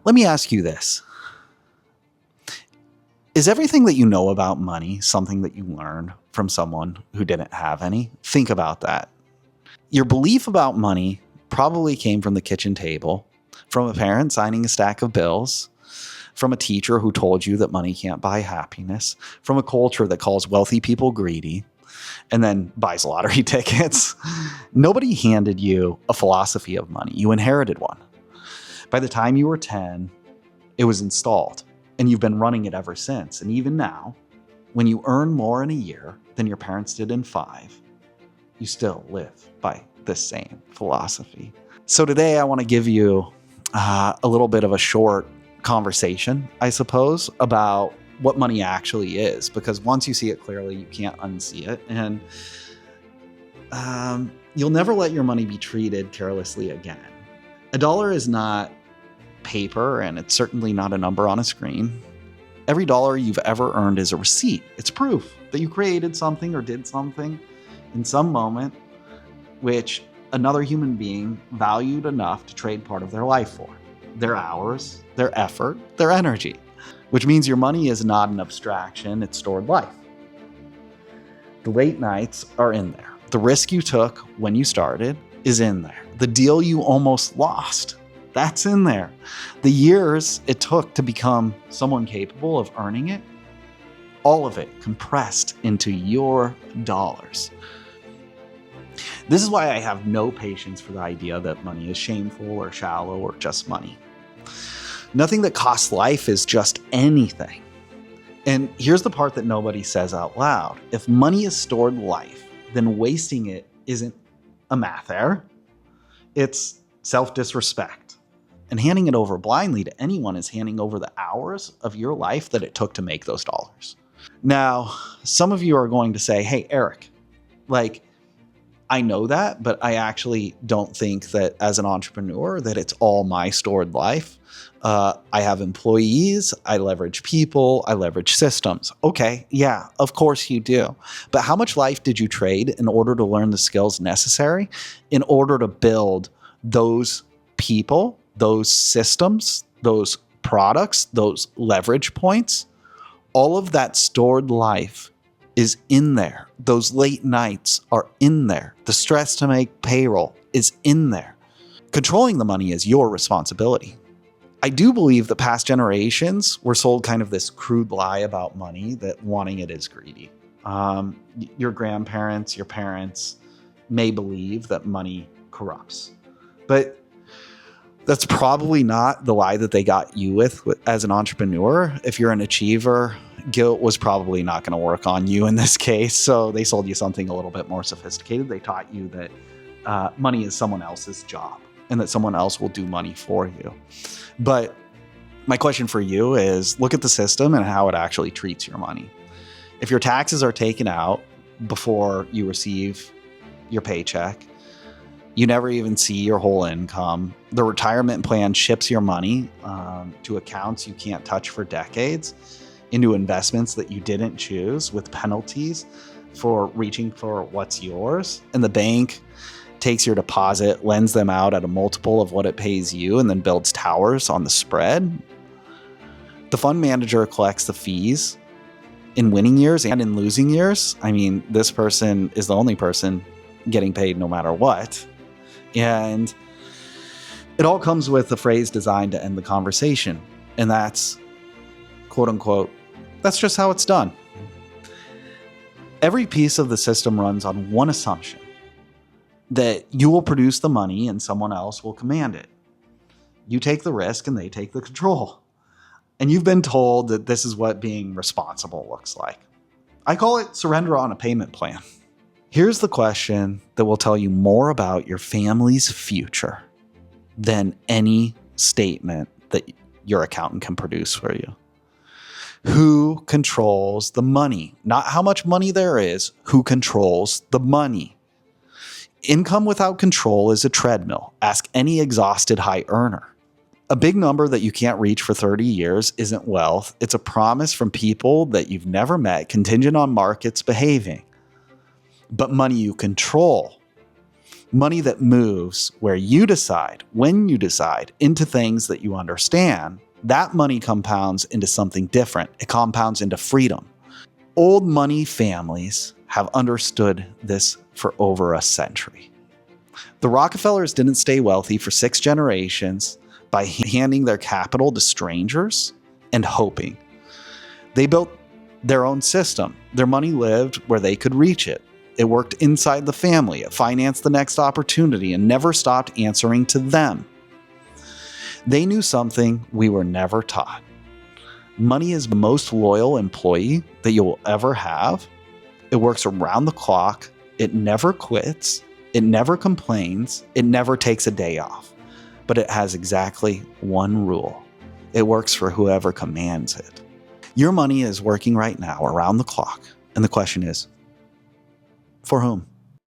Let me ask you this. Is everything that you know about money something that you learned from someone who didn't have any? Think about that. Your belief about money probably came from the kitchen table, from a parent signing a stack of bills, from a teacher who told you that money can't buy happiness, from a culture that calls wealthy people greedy and then buys lottery tickets. Nobody handed you a philosophy of money. You inherited one. By the time you were 10, it was installed, and you've been running it ever since. And even now, when you earn more in a year than your parents did in 5, you still live by the same philosophy. So today I want to give you a little bit of a short conversation, I suppose, about what money actually is, because once you see it clearly, you can't unsee it. And you'll never let your money be treated carelessly again. A dollar is not paper, and it's certainly not a number on a screen. Every dollar you've ever earned is a receipt. It's proof that you created something or did something in some moment which another human being valued enough to trade part of their life for. Their hours, their effort, their energy. Which means your money is not an abstraction, it's stored life. The late nights are in there. The risk you took when you started is in there. The deal you almost lost, that's in there. The years it took to become someone capable of earning it, all of it compressed into your dollars. This is why I have no patience for the idea that money is shameful or shallow or just money. Nothing that costs life is just anything. And here's the part that nobody says out loud. If money is stored life, then wasting it isn't a math error. It's self-disrespect. And handing it over blindly to anyone is handing over the hours of your life that it took to make those dollars. Now, some of you are going to say, hey, Eric, I know that, but I actually don't think that as an entrepreneur that it's all my stored life. I have employees, I leverage people, I leverage systems. Okay, yeah, of course you do. But how much life did you trade in order to learn the skills necessary in order to build those people, those systems, those products, those leverage points? All of that stored life is in there. Those late nights are in there. The stress to make payroll is in there. Controlling the money is your responsibility. I do believe that past generations were sold kind of this crude lie about money, that wanting it is greedy. Your grandparents, your parents may believe that money corrupts. But that's probably not the lie that they got you with as an entrepreneur. If you're an achiever, guilt was probably not going to work on you in this case. So they sold you something a little bit more sophisticated. They taught you that money is someone else's job and that someone else will do money for you. But my question for you is, look at the system and how it actually treats your money. If your taxes are taken out before you receive your paycheck, you never even see your whole income. The retirement plan ships your money to accounts you can't touch for decades, into investments that you didn't choose with penalties for reaching for what's yours. And the bank takes your deposit, lends them out at a multiple of what it pays you, and then builds towers on the spread. The fund manager collects the fees in winning years and in losing years. I mean, this person is the only person getting paid no matter what. And it all comes with a phrase designed to end the conversation. And that's, quote unquote, that's just how it's done. Every piece of the system runs on one assumption: that you will produce the money and someone else will command it. You take the risk and they take the control. And you've been told that this is what being responsible looks like. I call it surrender on a payment plan. Here's the question that will tell you more about your family's future than any statement that your accountant can produce for you. Who controls the money? Not how much money there is, who controls the money? Income without control is a treadmill. Ask any exhausted high earner. A big number that you can't reach for 30 years isn't wealth. It's a promise from people that you've never met, contingent on markets behaving. But money you control Money that moves where you decide, when you decide, into things that you understand, that money compounds into something different. It compounds into freedom. Old money families have understood this for over a century. The Rockefellers didn't stay wealthy for 6 generations by handing their capital to strangers and hoping. They built their own system. Their money lived where they could reach it. It worked inside the family. It financed the next opportunity and never stopped answering to them. They knew something we were never taught. Money is the most loyal employee that you will ever have. It works around the clock. It never quits. It never complains. It never takes a day off. But it has exactly one rule. It works for whoever commands it. Your money is working right now around the clock. And the question is, for whom?